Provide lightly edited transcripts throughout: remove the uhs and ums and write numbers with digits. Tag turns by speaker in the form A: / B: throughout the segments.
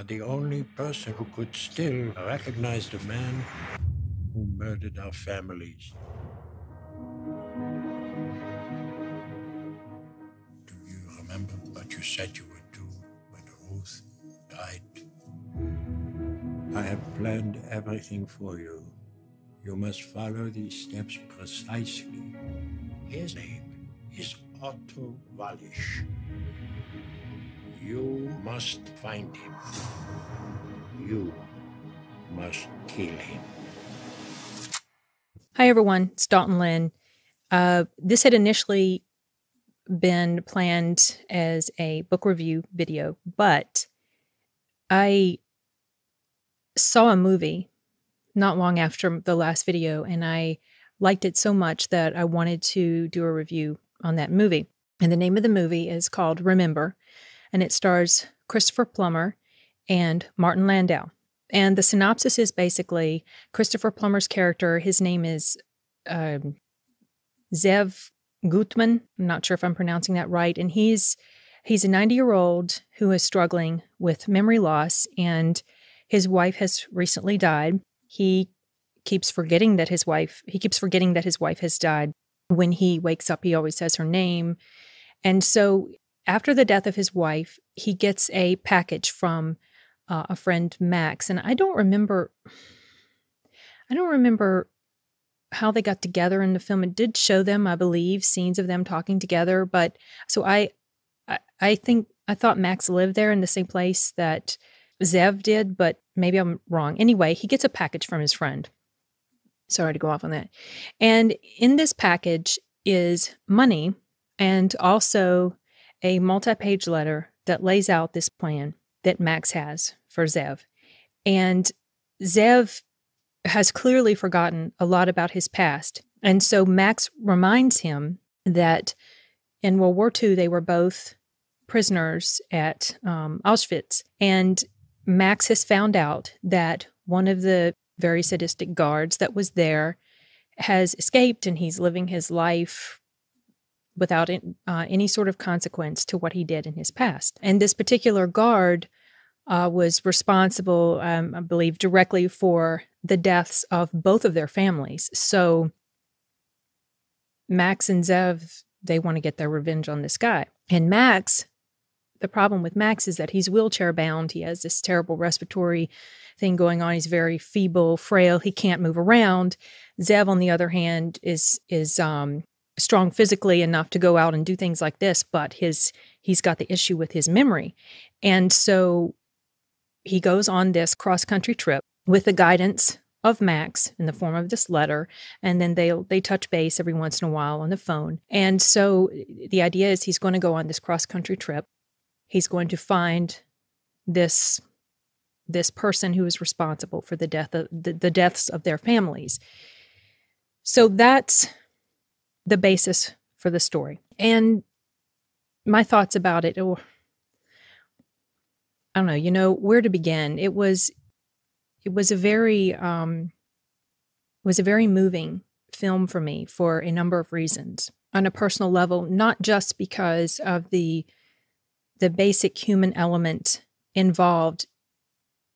A: the only person who could still recognize the man who murdered our families. Do you remember what you said you would do when Ruth died? I have planned everything for you. You must follow these steps precisely. His name is Otto Wallisch. You must find him. You must kill him.
B: Hi, everyone. It's Dalton Lynne. This had initially been planned as a book review video, but I saw a movie not long after the last video, and I liked it so much that I wanted to do a review on that movie. And the name of the movie is called Remember, and it stars Christopher Plummer and Martin Landau. And the synopsis is basically Christopher Plummer's character, his name is Zev Gutman. I'm not sure if I'm pronouncing that right. And he's a 90-year-old who is struggling with memory loss, and his wife has recently died. He keeps forgetting that his wife has died. When he wakes up, he always says her name. And so after the death of his wife, he gets a package from a friend, Max. And I don't remember how they got together in the film. It did show them, I believe, scenes of them talking together. But so I thought Max lived there in the same place that Zev did, but maybe I'm wrong. Anyway, he gets a package from his friend. Sorry to go off on that. And in this package is money and also a multi-page letter that lays out this plan that Max has for Zev. And Zev has clearly forgotten a lot about his past. And so Max reminds him that in World War II, they were both prisoners at Auschwitz. And Max has found out that one of the very sadistic guards that was there has escaped, and he's living his life without any sort of consequence to what he did in his past. And this particular guard was responsible, I believe, directly for the deaths of both of their families. So Max and Zev, they want to get their revenge on this guy. And Max, the problem with Max is that he's wheelchair bound. He has this terrible respiratory thing going on. He's very feeble, frail. He can't move around. Zev, on the other hand, is strong physically enough to go out and do things like this, but he's got the issue with his memory. And so he goes on this cross-country trip with the guidance of Max in the form of this letter, and then they touch base every once in a while on the phone. And so the idea is he's going to go on this cross-country trip. He's going to find this person who is responsible for the deaths of their families. So that's the basis for the story. And my thoughts about it, I don't know, where to begin. It was a very moving film for me for a number of reasons. On a personal level, not just because of the basic human element involved,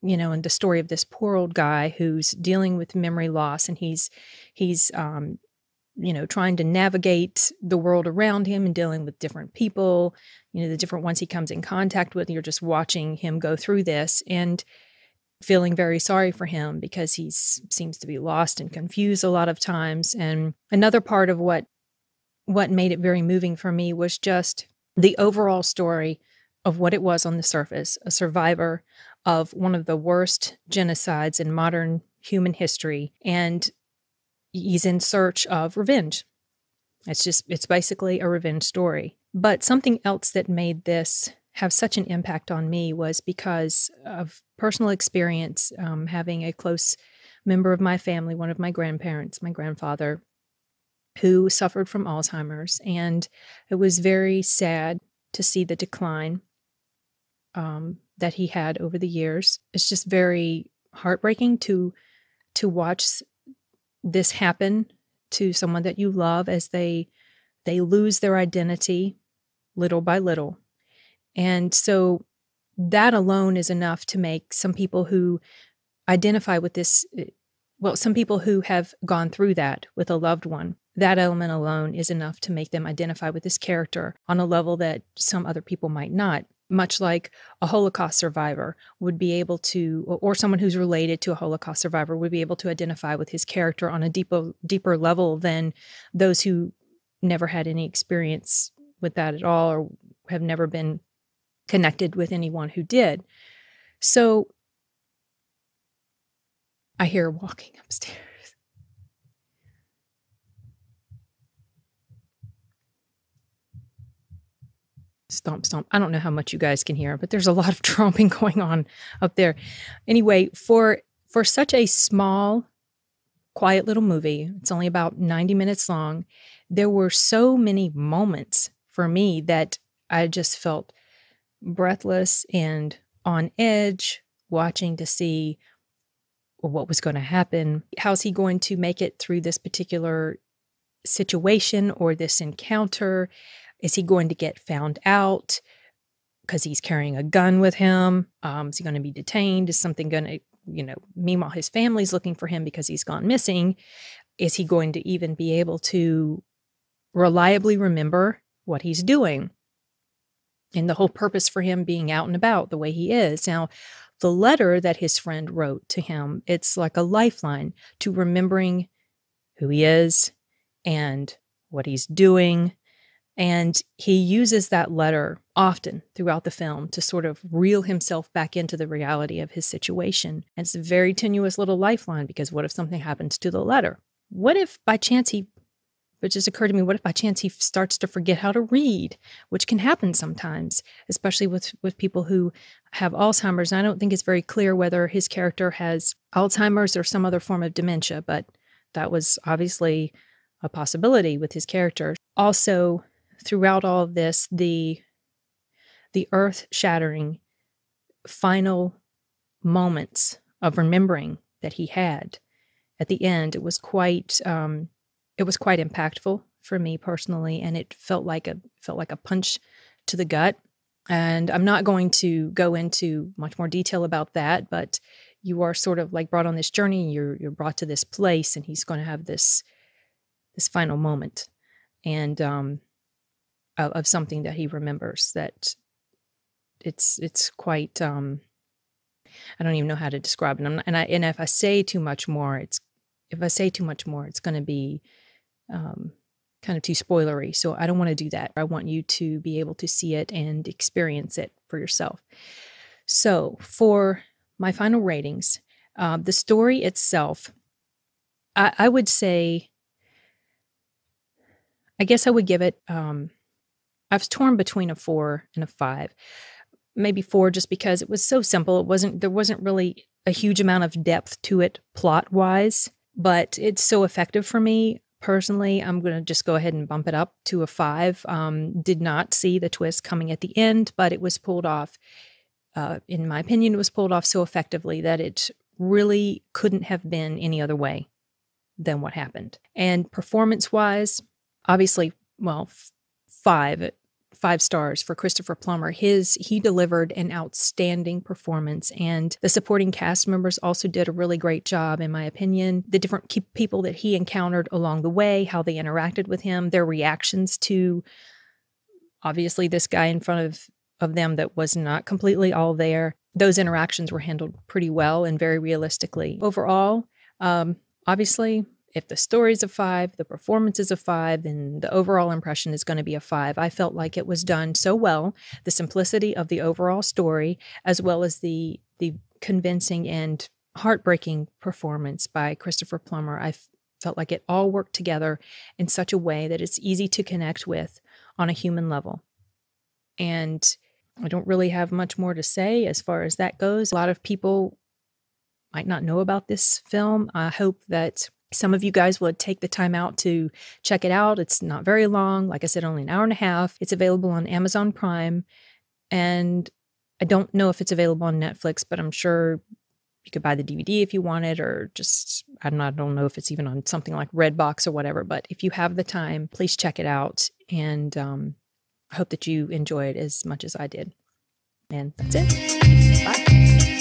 B: in the story of this poor old guy who's dealing with memory loss, and he's trying to navigate the world around him and dealing with different people, the different ones he comes in contact with. You're just watching him go through this and feeling very sorry for him because he seems to be lost and confused a lot of times. And another part of what made it very moving for me was just the overall story of what it was on the surface, a survivor of one of the worst genocides in modern human history. And he's in search of revenge. It's basically a revenge story. But something else that made this have such an impact on me was because of personal experience, having a close member of my family, one of my grandparents, my grandfather, who suffered from Alzheimer's. And it was very sad to see the decline that he had over the years. It's just very heartbreaking to watch this happen to someone that you love as they lose their identity little by little. And so that alone is enough to make some people who identify with this, well, some people who have gone through that with a loved one, that element alone is enough to make them identify with this character on a level that some other people might not. Much like a Holocaust survivor would be able to, or someone who's related to a Holocaust survivor would be able to identify with his character on a deeper level than those who never had any experience with that at all, or have never been connected with anyone who did. So I hear her walking upstairs. Stomp, stomp. I don't know how much you guys can hear, but there's a lot of tromping going on up there. Anyway, for such a small, quiet little movie, it's only about 90 minutes long, there were so many moments for me that I just felt breathless and on edge, watching to see what was going to happen. How's he going to make it through this particular situation or this encounter? Is he going to get found out because he's carrying a gun with him? Is he going to be detained? Is something going to, meanwhile his family's looking for him because he's gone missing. Is he going to even be able to reliably remember what he's doing? And the whole purpose for him being out and about the way he is. Now, the letter that his friend wrote to him, it's like a lifeline to remembering who he is and what he's doing. And he uses that letter often throughout the film to sort of reel himself back into the reality of his situation. And it's a very tenuous little lifeline, because what if something happens to the letter? What if by chance it just occurred to me, what if by chance he starts to forget how to read, which can happen sometimes, especially with people who have Alzheimer's. And I don't think it's very clear whether his character has Alzheimer's or some other form of dementia, but that was obviously a possibility with his character. Also, throughout all of this, the earth-shattering final moments of remembering that he had at the end, it was quite impactful for me personally, and it felt like a punch to the gut. And I'm not going to go into much more detail about that, but you are sort of like brought on this journey. You're brought to this place, and he's going to have this final moment, and of something that he remembers. That it's quite. I don't even know how to describe it. And if I say too much more, it's going to be kind of too spoilery. So I don't want to do that. I want you to be able to see it and experience it for yourself. So for my final ratings, the story itself, I would say, I guess I would give it, I was torn between a 4 and a 5. Maybe 4 just because it was so simple. There wasn't really a huge amount of depth to it plot-wise, but it's so effective for me. Personally, I'm going to just go ahead and bump it up to a 5. Did not see the twist coming at the end, but it was pulled off, in my opinion, it was pulled off so effectively that it really couldn't have been any other way than what happened. And performance-wise, obviously, well, 5 stars for Christopher Plummer. He delivered an outstanding performance, and the supporting cast members also did a really great job, in my opinion. The different people that he encountered along the way, how they interacted with him, their reactions to, obviously, this guy in front of them that was not completely all there. Those interactions were handled pretty well and very realistically. Overall, obviously, if the story's a 5, the performance is a 5, then the overall impression is going to be a 5. I felt like it was done so well. The simplicity of the overall story, as well as the convincing and heartbreaking performance by Christopher Plummer, I felt like it all worked together in such a way that it's easy to connect with on a human level. And I don't really have much more to say as far as that goes. A lot of people might not know about this film. I hope that some of you guys will take the time out to check it out. It's not very long. Like I said, only an hour and a half. It's available on Amazon Prime. And I don't know if it's available on Netflix, but I'm sure you could buy the DVD if you wanted, or just, I don't know if it's even on something like Redbox or whatever. But if you have the time, please check it out. And I hope that you enjoy it as much as I did. And that's it. Bye.